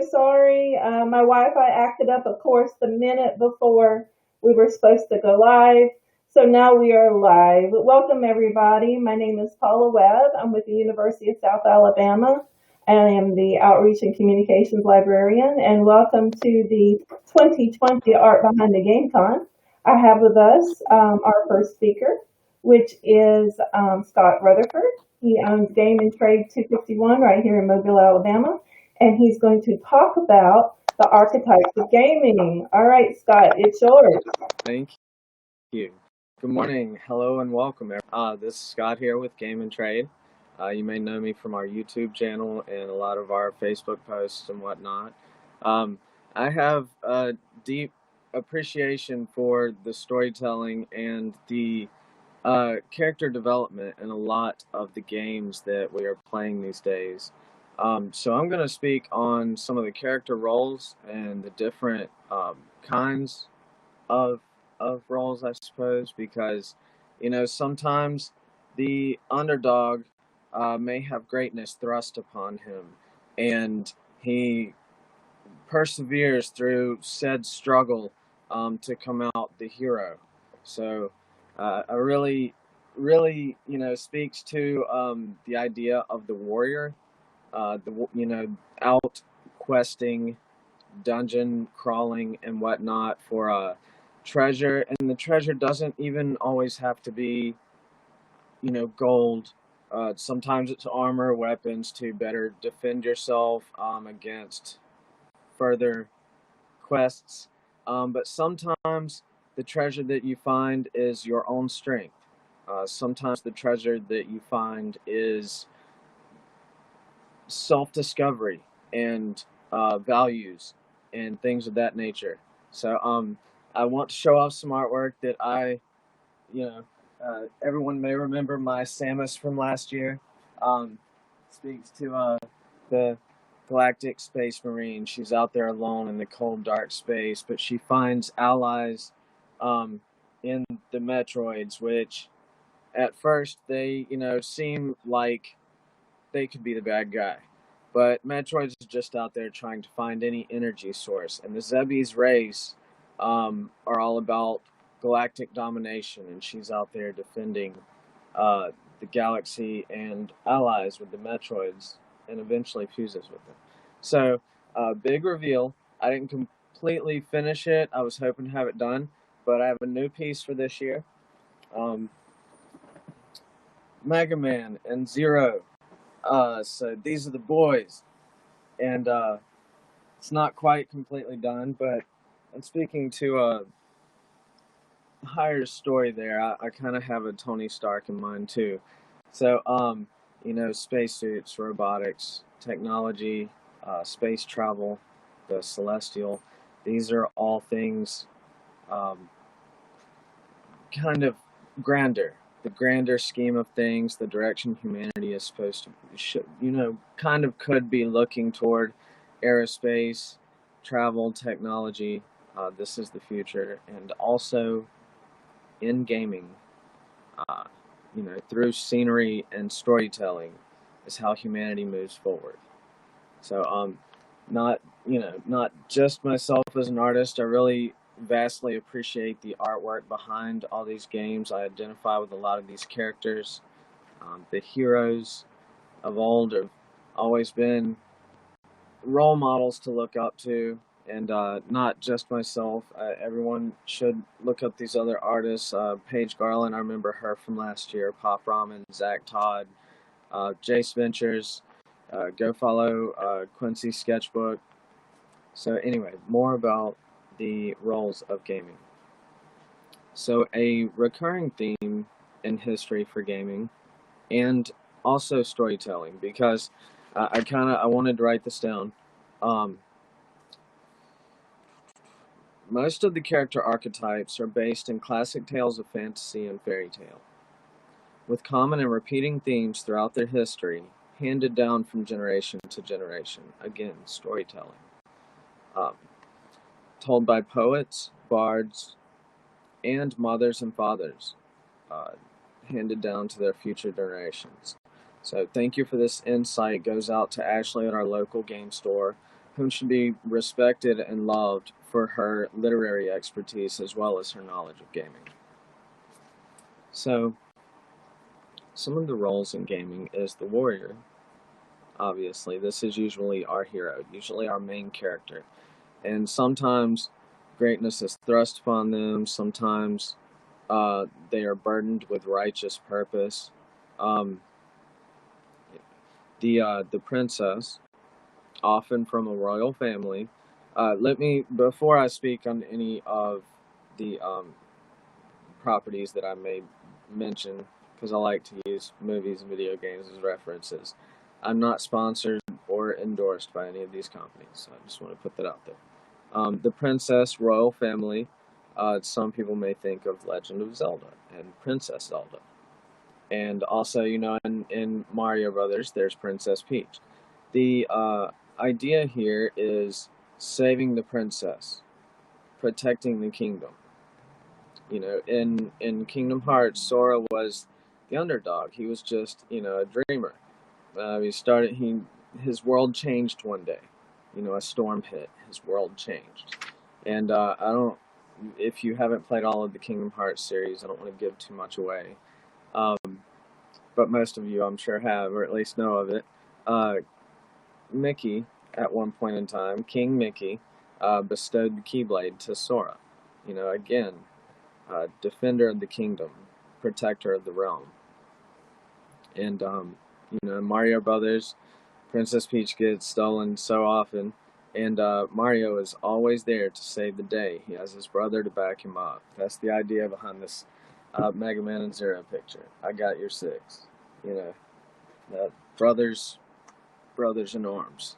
sorry. My Wi-Fi acted up, of course, the minute before we were supposed to go live. So now we are live. Welcome, everybody. My name is Paula Webb. I'm with the University of South Alabama. I am the Outreach and Communications Librarian, and welcome to the 2020 Art Behind the Game Con. I have with us our first speaker, which is Scott Rutherford. He owns Game and Trade 251 right here in Mobile, Alabama, and he's going to talk about the archetypes of gaming. All right, Scott, it's yours. Thank you. Good morning. Hello and welcome. This is Scott here with Game and Trade. You may know me from our YouTube channel and a lot of our Facebook posts and whatnot. I have a deep appreciation for the storytelling and the character development in a lot of the games that we are playing these days. So I'm going to speak on some of the character roles and the different kinds of roles, I suppose, because sometimes the underdog may have greatness thrust upon him, and he perseveres through said struggle to come out the hero. So I really speaks to the idea of the warrior, out questing, dungeon crawling and whatnot for a treasure, and the treasure doesn't even always have to be gold. Sometimes it's armor, weapons to better defend yourself against further quests, but sometimes the treasure that you find is your own strength. Sometimes the treasure that you find is self-discovery and values and things of that nature. So I want to show off some artwork that everyone may remember my Samus from last year. Speaks to the Galactic Space Marine. She's out there alone in the cold, dark space, but she finds allies in the Metroids, which at first they, seem like they could be the bad guy. But Metroid is just out there trying to find any energy source. And the Zebes race are all about galactic domination, and she's out there defending the galaxy and allies with the Metroids, and eventually fuses with them. So, big reveal. I didn't completely finish it. I was hoping to have it done, but I have a new piece for this year. Mega Man and Zero. So these are the boys, and it's not quite completely done, but I'm speaking to a higher story there. I kind of have a Tony Stark in mind too. So, spacesuits, robotics, technology, space travel, the celestial. These are all things kind of grander. The grander scheme of things, the direction humanity is supposed to, kind of could be looking toward aerospace, travel, technology. This is the future. And also in gaming, through scenery and storytelling is how humanity moves forward. So, not just myself as an artist. I really vastly appreciate the artwork behind all these games. I identify with a lot of these characters. The heroes of old have always been role models to look up to, and not just myself. Everyone should look up these other artists. Paige Garland, I remember her from last year. Pop Ramen, Zach Todd, Jace Ventures. Go follow Quincy Sketchbook. So anyway, more about the roles of gaming. So a recurring theme in history for gaming, and also storytelling, because I wanted to write this down. Most of the character archetypes are based in classic tales of fantasy and fairy tale, with common and repeating themes throughout their history, handed down from generation to generation. Again, storytelling. Told by poets, bards, and mothers and fathers, handed down to their future generations. So thank you for this insight. It goes out to Ashley at our local game store. whom should be respected and loved for her literary expertise as well as her knowledge of gaming. So, some of the roles in gaming is the warrior. Obviously, this is usually our hero, usually our main character. And sometimes greatness is thrust upon them, sometimes they are burdened with righteous purpose. Um, the princess, often from a royal family. Before I speak on any of the properties that I may mention, because I like to use movies and video games as references, I'm not sponsored or endorsed by any of these companies, so I just want to put that out there. The princess royal family, some people may think of Legend of Zelda and Princess Zelda. And also, in Mario Brothers, there's Princess Peach. The idea here is saving the princess, protecting the kingdom. In Kingdom Hearts, Sora was the underdog. He was just, a dreamer. His world changed one day. A storm hit. His world changed. And if you haven't played all of the Kingdom Hearts series, I don't want to give too much away. But most of you, I'm sure, have, or at least know of it. Mickey, at one point in time, King Mickey, bestowed the Keyblade to Sora. Again, defender of the kingdom, protector of the realm. And, Mario Brothers, Princess Peach gets stolen so often, and Mario is always there to save the day. He has his brother to back him up. That's the idea behind this Mega Man and Zero picture. I got your six. Brothers in arms.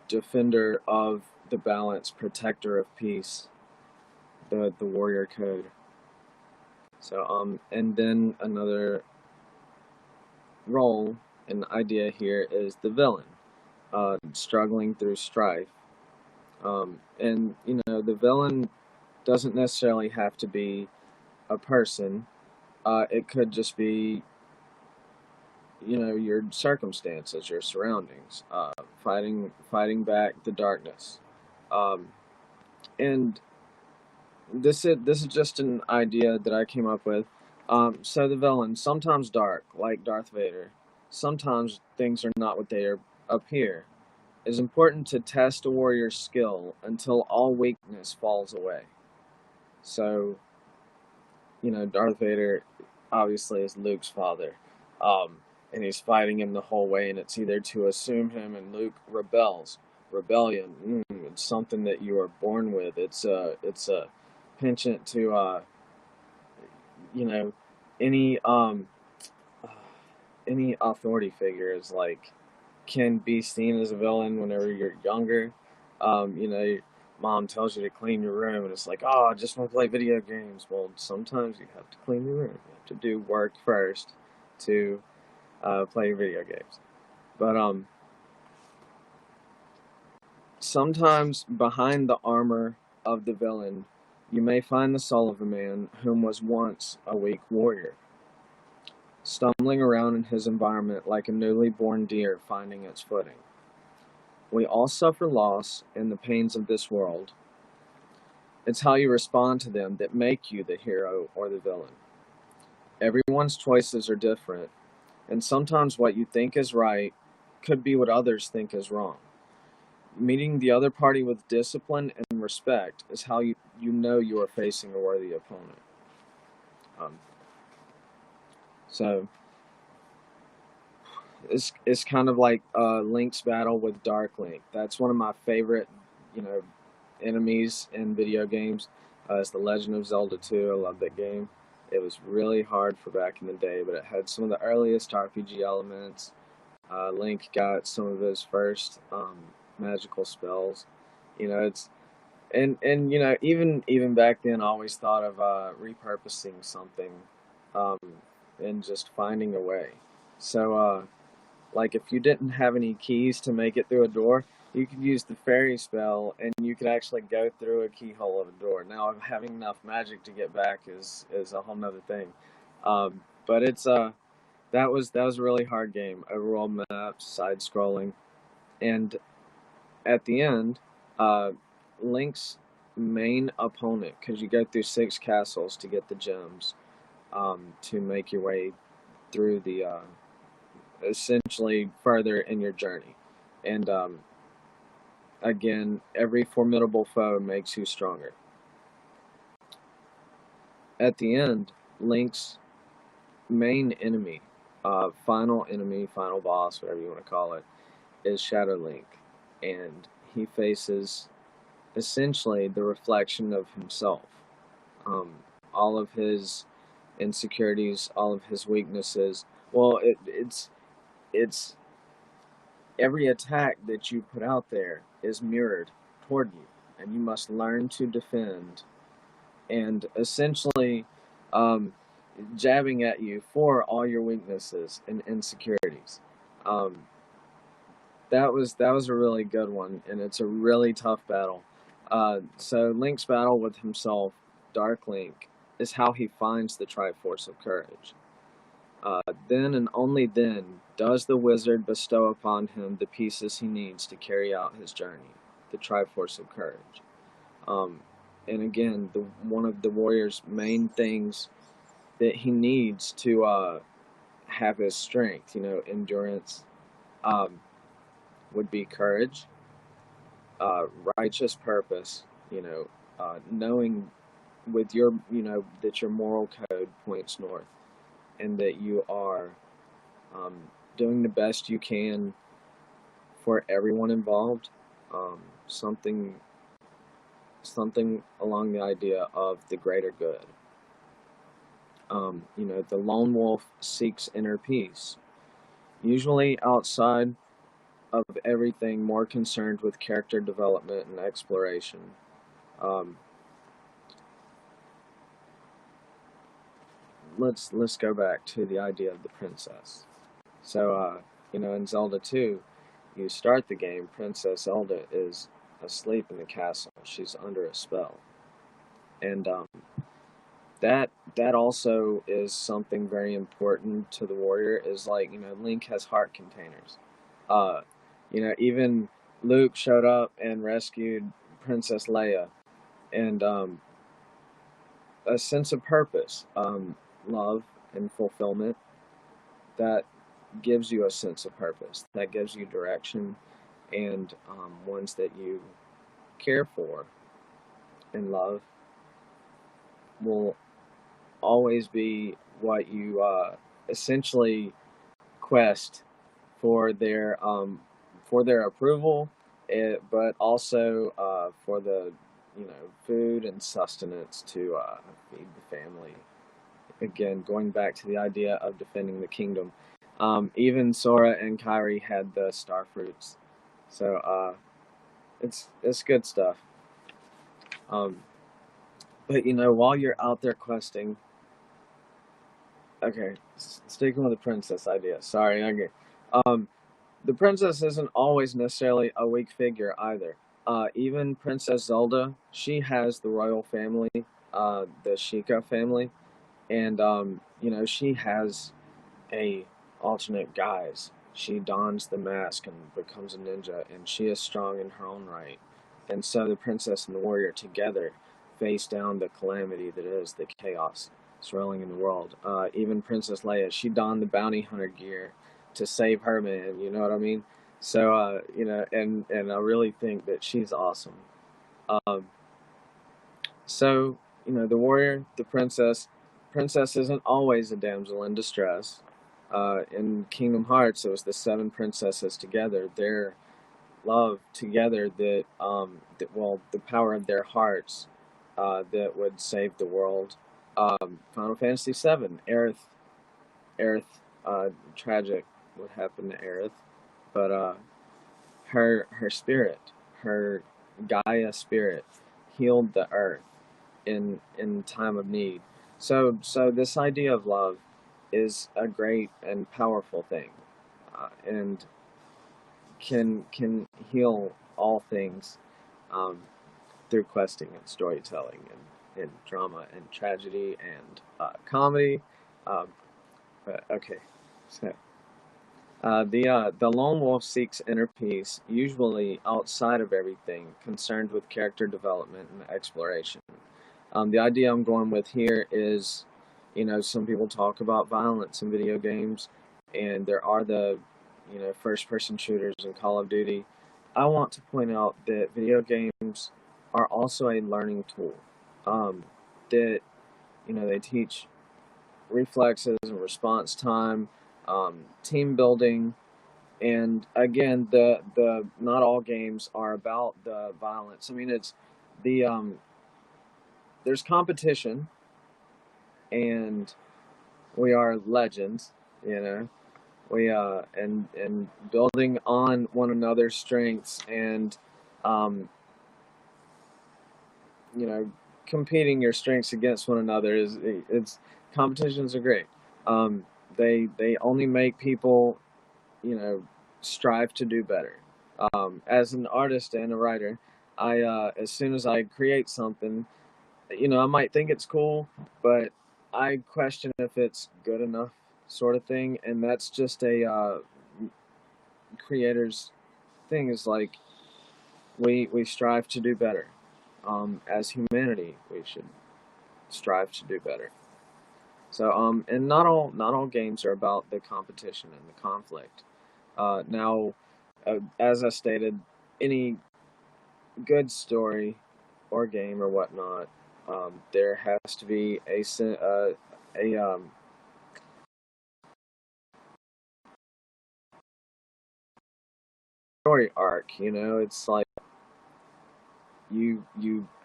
Defender of the balance, protector of peace. The warrior code. So, and then another role and idea here is the villain, struggling through strife. And, the villain doesn't necessarily have to be a person. It could just be, your circumstances, your surroundings, fighting back the darkness. And this is just an idea that I came up with. So the villain, sometimes dark, like Darth Vader. Sometimes things are not what they appear. It's important to test a warrior's skill until all weakness falls away. So, Darth Vader obviously is Luke's father. And he's fighting him the whole way, and it's either to assume him, and Luke rebels. Rebellion, it's something that you are born with. It's a penchant to any authority figure is can be seen as a villain whenever you're younger. Your mom tells you to clean your room, and it's like, oh, I just want to play video games. Well, sometimes you have to clean your room. You have to do work first to play video games. But sometimes behind the armor of the villain, you may find the soul of a man whom was once a weak warrior, stumbling around in his environment like a newly born deer finding its footing. We all suffer loss and the pains of this world. It's how you respond to them that make you the hero or the villain. Everyone's choices are different, and sometimes what you think is right could be what others think is wrong. Meeting the other party with discipline and respect is how you know you are facing a worthy opponent. So it's kind of like Link's battle with Dark Link. That's one of my favorite, enemies in video games. It's The Legend of Zelda 2. I love that game. It was really hard for back in the day, but it had some of the earliest RPG elements. Link got some of his first magical spells. Even back then, I always thought of repurposing something and just finding a way. So, if you didn't have any keys to make it through a door, you could use the fairy spell, and you could actually go through a keyhole of a door. Now, having enough magic to get back is a whole nother thing. But it's that was a really hard game. Overall map, side scrolling, and at the end, Link's main opponent, because you go through 6 castles to get the gems, to make your way through the essentially further in your journey. And again, every formidable foe makes you stronger. At the end, Link's main enemy, final boss, whatever you want to call it, is Shadow Link. And he faces essentially the reflection of himself. Um, all of his insecurities, all of his weaknesses. Well, it's every attack that you put out there is mirrored toward you, and you must learn to defend and essentially um, jabbing at you for all your weaknesses and insecurities. Um, that was a really good one, and it's a really tough battle. So Link's battle with himself, Dark Link, is how he finds the Triforce of Courage. Then and only then does the wizard bestow upon him the pieces he needs to carry out his journey, the Triforce of Courage. Um, and again, one of the warrior's main things that he needs to have his strength, endurance, um, would be courage, righteous purpose, knowing with that your moral code points north, and that you are um, doing the best you can for everyone involved. Um, something something along the idea of the greater good. The lone wolf seeks inner peace, usually outside of everything, more concerned with character development and exploration. Um, let's go back to the idea of the princess. So, in Zelda 2, you start the game, Princess Zelda is asleep in the castle. She's under a spell. And that also is something very important to the warrior, is like, Link has heart containers. Uh, even Luke showed up and rescued Princess Leia. And a sense of purpose, love and fulfillment, that gives you a sense of purpose, that gives you direction, and ones that you care for and love will always be what you essentially quest for their approval, but also for the food and sustenance to feed the family. Again, going back to the idea of defending the kingdom. Even Sora and Kairi had the star fruits, so it's good stuff. Um, but while you're out there questing, okay, sticking with the princess idea. Sorry, okay. The princess isn't always necessarily a weak figure either. Even Princess Zelda, she has the royal family, the Sheikah family, and she has a alternate guise. She dons the mask and becomes a ninja, and she is strong in her own right. And so the princess and the warrior together face down the calamity that is the chaos swirling in the world. Even Princess Leia, she donned the bounty hunter gear to save her man. You know what I mean? So and I really think that she's awesome. Um, so the warrior, the princess. Princess isn't always a damsel in distress. In Kingdom Hearts, it was the 7 princesses together, their love together, the power of their hearts, that would save the world. Final Fantasy VII, Aerith, tragic what happened to Aerith, but her spirit, her Gaia spirit, healed the earth in time of need. So this idea of love is a great and powerful thing, and can heal all things, um, through questing and storytelling and drama and tragedy and comedy. Um, but okay, so The lone wolf seeks inner peace, usually outside of everything, concerned with character development and exploration. The idea I'm going with here is, some people talk about violence in video games, and there are the, first-person shooters in Call of Duty. I want to point out that video games are also a learning tool. That they teach reflexes and response time, team building, and again, the not all games are about the violence. I mean, it's the there's competition, and we are legends. You know, we and building on one another's strengths, and um, you know, competing your strengths against one another it's competitions are great. They only make people, strive to do better. As an artist and a writer, I as soon as I create something, I might think it's cool, but I question if it's good enough, sort of thing. And that's just a creator's thing. Is like we strive to do better. As humanity, we should strive to do better. So and not all games are about the competition and the conflict. Now, as I stated, any good story or game or whatnot, there has to be a story arc. It's like you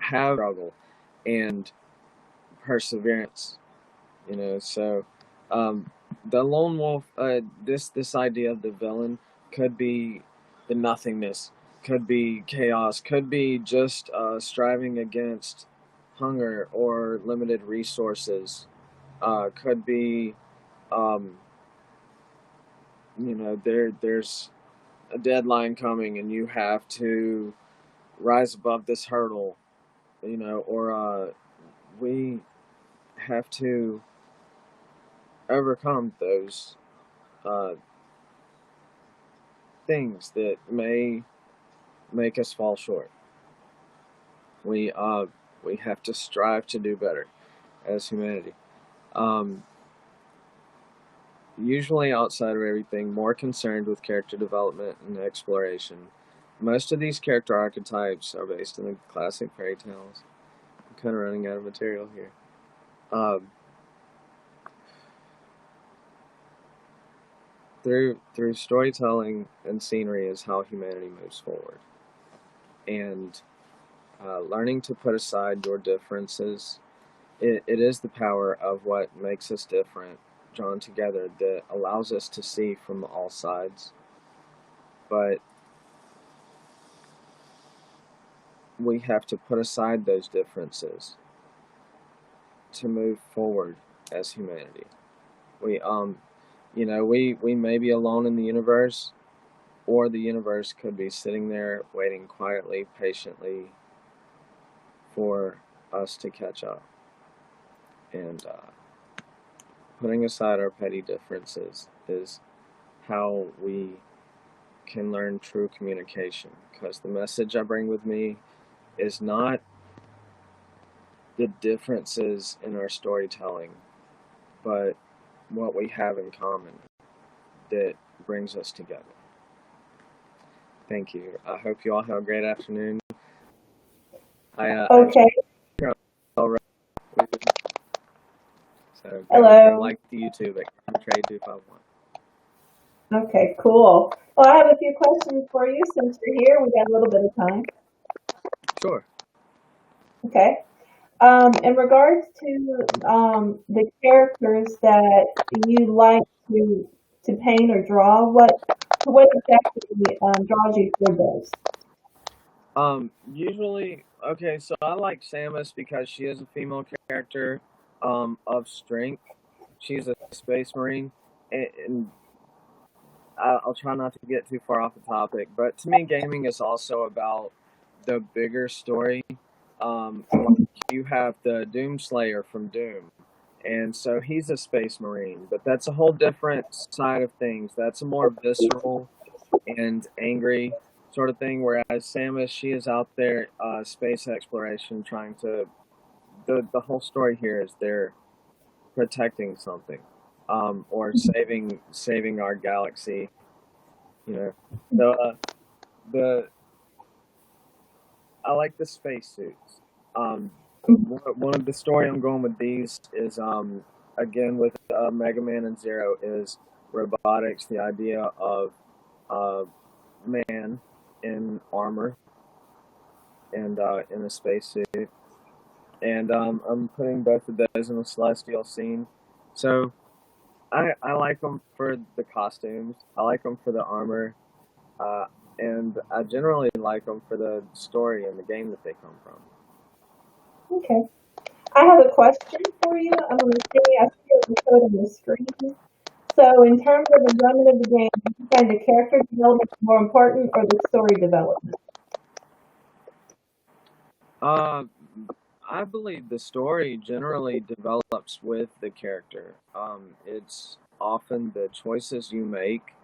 have struggle and perseverance. So the lone wolf. This idea of the villain could be the nothingness, could be chaos, could be just striving against hunger or limited resources. Could be, um, there's a deadline coming and you have to rise above this hurdle. Or we have to overcome those uh, things that may make us fall short. We we have to strive to do better as humanity. Um, Usually outside of everything, more concerned with character development and exploration. Most of these character archetypes are based in the classic fairy tales. I'm kind of running out of material here. Um, through storytelling and scenery is how humanity moves forward. And learning to put aside your differences, it is the power of what makes us different, drawn together, that allows us to see from all sides. But we have to put aside those differences to move forward as humanity. We we may be alone in the universe, or the universe could be sitting there waiting quietly, patiently for us to catch up. And putting aside our petty differences is how we can learn true communication. Because the message I bring with me is not the differences in our storytelling, but what we have in common that brings us together. Thank you. I hope you all have a great afternoon. I Okay. already, so Hello. go like the YouTube at Trade 251. Okay, cool. Well, I have a few questions for you since you're here. We got a little bit of time. Sure. Okay. In regards to the characters that you like to paint or draw, what exactly draws you toward those? Usually, okay, so I like Samus because she is a female character, of strength. She's a space marine, and I'll try not to get too far off the topic, but to me, gaming is also about the bigger story. Like you have the Doom Slayer from Doom, and so he's a space marine. But that's a whole different side of things. That's a more visceral and angry sort of thing. Whereas Samus, she is out there, space exploration, trying to. The whole story here is they're protecting something, or saving our galaxy. You know, so the I like the spacesuits. Um, one of the story I'm going with these is again with Mega Man and Zero is robotics. The idea of uh, man in armor and in a spacesuit, and I'm putting both of those in a celestial scene. So I like them for the costumes. I like them for the armor, uh, and I generally like them for the story and the game that they come from. Okay. I have a question for you. I'm going to say I see it code on the screen. So, in terms of enjoyment of the game, do you find the character development more important or the story development? Uh, I believe the story generally develops with the character. It's often the choices you make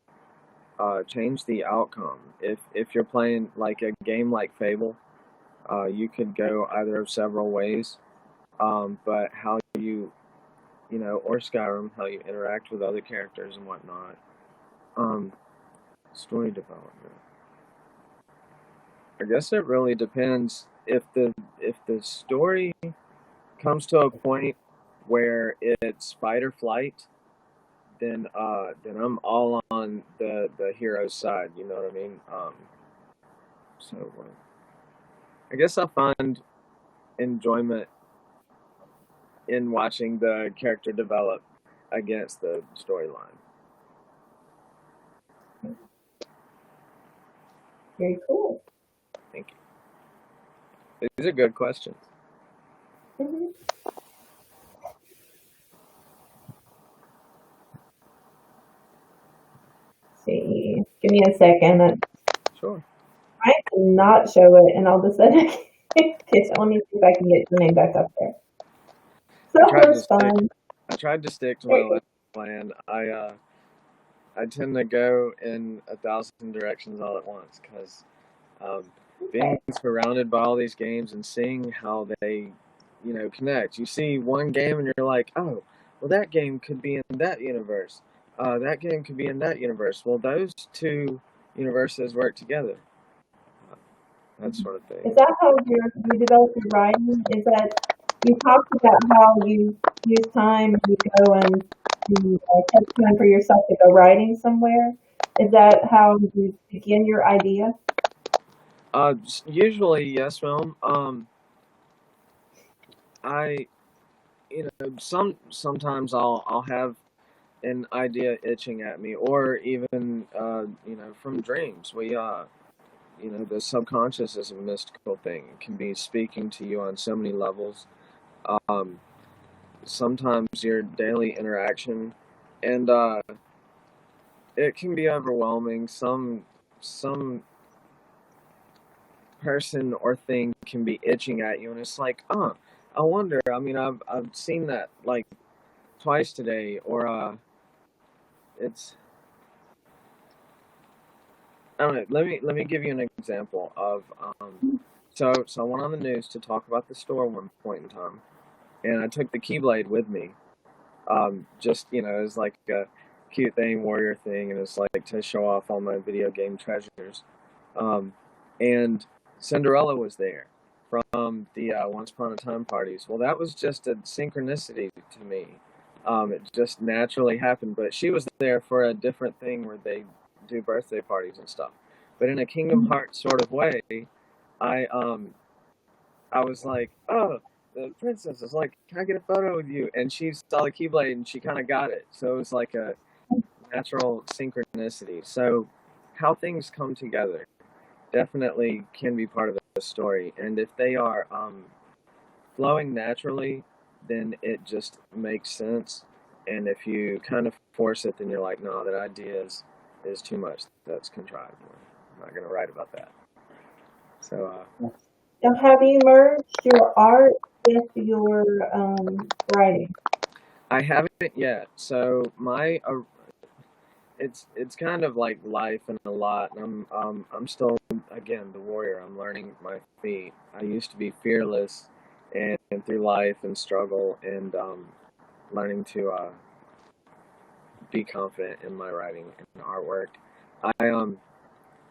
change the outcome. If you're playing like a game like Fable, you could go either of several ways. But how or Skyrim, how you interact with other characters and whatnot. Um, Story development. I guess it really depends if the story comes to a point where it's fight or flight, then I'm all on the hero's side. You know what I mean? So I guess I find enjoyment in watching the character develop against the storyline. Very cool. Thank you. These are good questions. hmm See, give me a second. Sure. I cannot show it, and all of a sudden, okay, so let me see if I can get your name back up there. So I tried to first stick. fun. I tried to stick to my lesson plan. I tend to go in 1,000 directions all at once because um, being surrounded by all these games and seeing how they, connect. You see one game and you're like, oh, well, that game could be in that universe. That game could be in that universe. Well, those two universes work together. That sort of thing. Is that how you develop your writing? Is that you talked about how you use time and you go and you take time for yourself to go writing somewhere? Is that how you begin your idea? Usually, yes, ma'am. I, sometimes I'll have an idea itching at me, or even from dreams. The subconscious is a mystical thing. It can be speaking to you on so many levels. Um, Sometimes your daily interaction, and it can be overwhelming. Some person or thing can be itching at you, and it's like, oh, I wonder. I mean, I've seen that like twice today, or it's I don't know. Let me give you an example of so I went on the news to talk about the store one point in time, and I took the Keyblade with me. Just it's like a cute thing, warrior thing, and it's like to show off all my video game treasures. Um, and Cinderella was there from the Once Upon a Time parties. Well, that was just a synchronicity to me. It just naturally happened, but she was there for a different thing where they do birthday parties and stuff. But in a Kingdom Hearts sort of way, I um I was like, oh, the princess is like, can I get a photo with you? And she saw the Keyblade and she kind of got it. So it was like a natural synchronicity. So how things come together definitely can be part of the story. And if they are flowing naturally, then it just makes sense. And if you kind of force it, then you're like, no, that idea is too much. That's contrived. I'm not going to write about that. So Now, have you merged your art with your writing? I haven't yet. So it's kind of like life and a lot. And I'm still again the warrior. I'm learning my feet. I used to be fearless, and through life and struggle and learning to be confident in my writing and artwork. I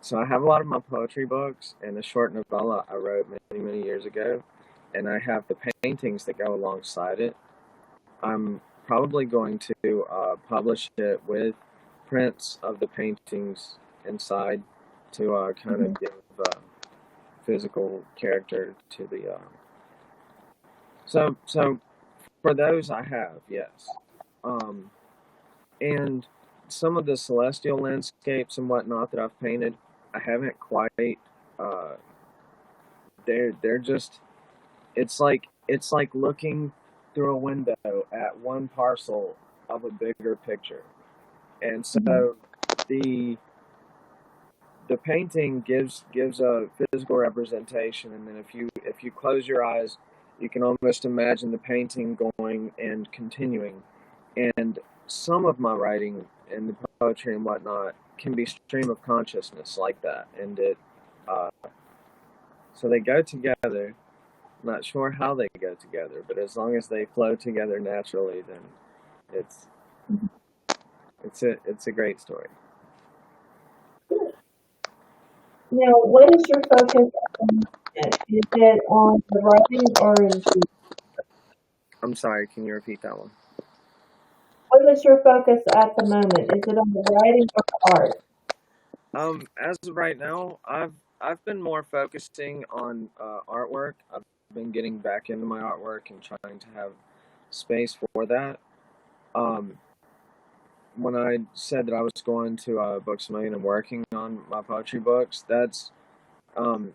So I have a lot of my poetry books and a short novella I wrote many years ago, and I have the paintings that go alongside it. I'm probably going to publish it with prints of the paintings inside to kind Mhm. of give physical character to the. So for those I have, yes, um, and some of the celestial landscapes and whatnot that I've painted, I haven't quite. Uh, they're just. It's like looking through a window at one parcel of a bigger picture. And Mhm. so the the painting gives a physical representation, and then if you close your eyes, you can almost imagine the painting going and continuing. And some of my writing and the poetry and whatnot can be stream of consciousness like that, and it uh, so they go together. Not sure how they go together, but as long as they flow together naturally, then it's Mhm. it's a great story. Now, what is your focus at the moment? Is it on the writing or the I'm sorry, can you repeat that one? what is your focus at the moment? Is it on the writing or the art? As of right now, I've been more focusing on artwork. I've been getting back into my artwork and trying to have space for that. Um, when I said that I was going to Books a Million and working on my poetry books, um,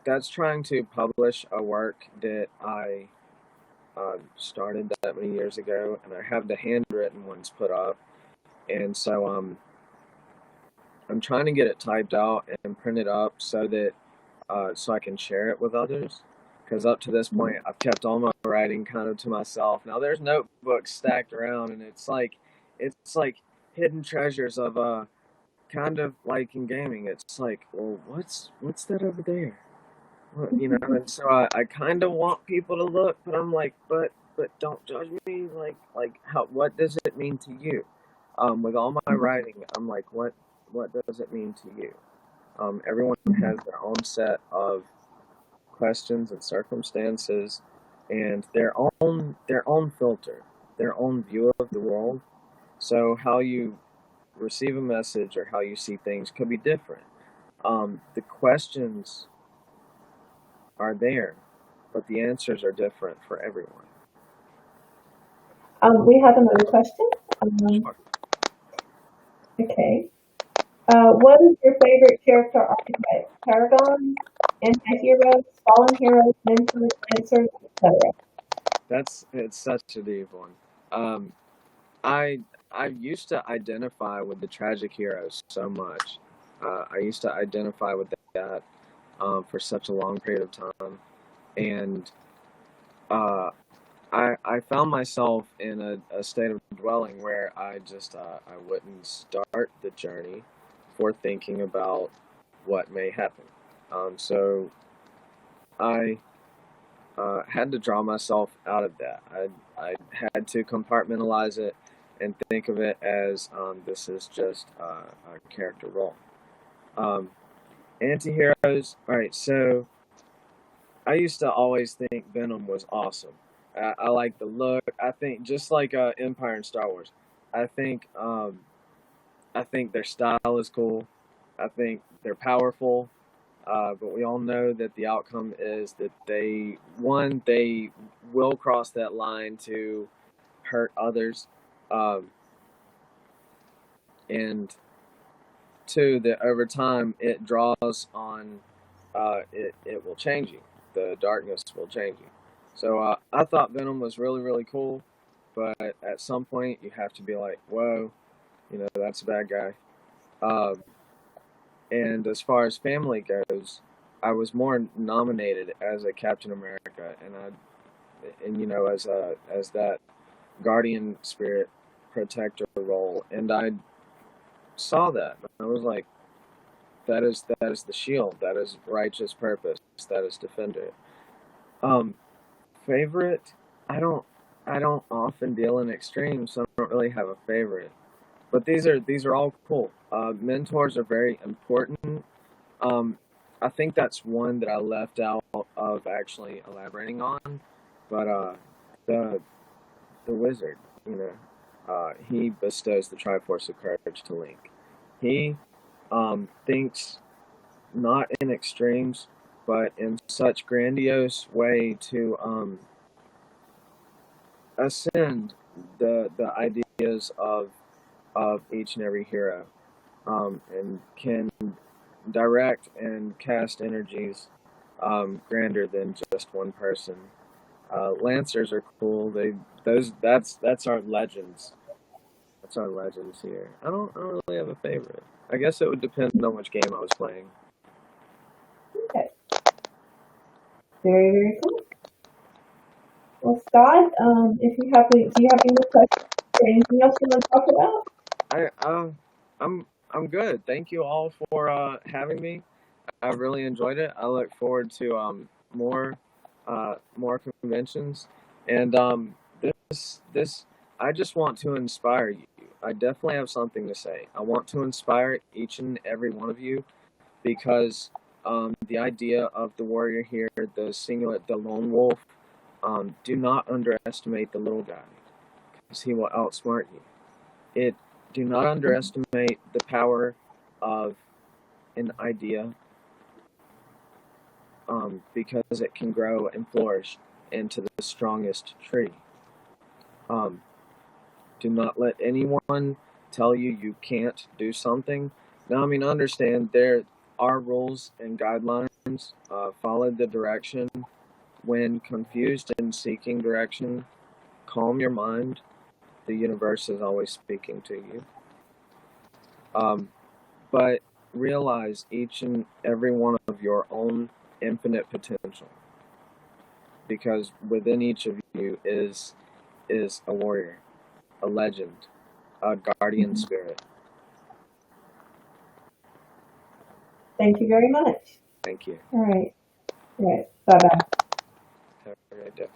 that's trying to publish a work that I started that many years ago, and I have the handwritten ones put up, and so I'm trying to get it typed out and printed up so that so I can share it with others. Because up to this point, I've kept all my writing kind of to myself. Now there's notebooks stacked around, and it's like hidden treasures of kind of like in gaming. It's like, well, what's that over there? And so I kind of want people to look, but I'm like, but don't judge me. Like how what does it mean to you? With all my writing, I'm like, what does it mean to you? Everyone has their own set of questions and circumstances, and their own filter, their own view of the world. So how you receive a message or how you see things could be different. The questions are there, but the answers are different for everyone. We have another question. Um, Sure. okay. What is your favorite character archetype? Paragons, anti-heroes, fallen heroes, mentors, answers, etc. It's such a deep one. Um, I I used to identify with the tragic heroes so much. I used to identify with that for such a long period of time, and uh, I found myself in a state of dwelling where I wouldn't start the journey for thinking about what may happen. So I had to draw myself out of that. I had to compartmentalize it and think of it as this is just a character role. Um, Anti-heroes. All right, so I used to always think Venom was awesome. I like the look. I think just like Empire and Star Wars. I think um, I think their style is cool. I think they're powerful. But we all know that the outcome is that they will cross that line to hurt others, um, and two, that over time it draws on, it will change you. The darkness will change you. So I thought Venom was really cool, but at some point you have to be like, whoa, that's a bad guy. Um, And as far as family goes, I was more nominated as a Captain America, and as that guardian spirit protector role, and I saw that. I was like, that is the shield. That is righteous purpose. That is defender. Um, favorite? I don't I don't often deal in extremes, so I don't really have a favorite. But these are all cool. Mentors are very important. Um, I think that's one that I left out of actually elaborating on. But the the wizard, he bestows the Triforce of Courage to Link. He thinks not in extremes, but in such grandiose way to ascend the ideas of each and every hero, and can direct and cast energies grander than just one person. Lancers are cool. That's our legends. That's our legends here. I don't really have a favorite. I guess it would depend on which game I was playing. Okay. Very, very cool. Well, Scott, if you have any, do you have any more questions or anything else you want to talk about? I'm good. Thank you all for having me. I really enjoyed it. I look forward to more conventions, and this I just want to inspire you. I definitely have something to say. I want to inspire each and every one of you because the idea of the warrior here, the singlet, the lone wolf, do not underestimate the little guy because he will outsmart you. It Do not underestimate the power of an idea, because it can grow and flourish into the strongest tree. Um, do not let anyone tell you you can't do something. Now, I mean, understand there are rules and guidelines. Follow the direction. When confused and seeking direction, calm your mind. The universe is always speaking to you. But realize each and every one of your own infinite potential, because within each of you is a warrior, a legend, a guardian spirit. Thank you very much. Thank you. All right. All right. Bye bye. Have a great day.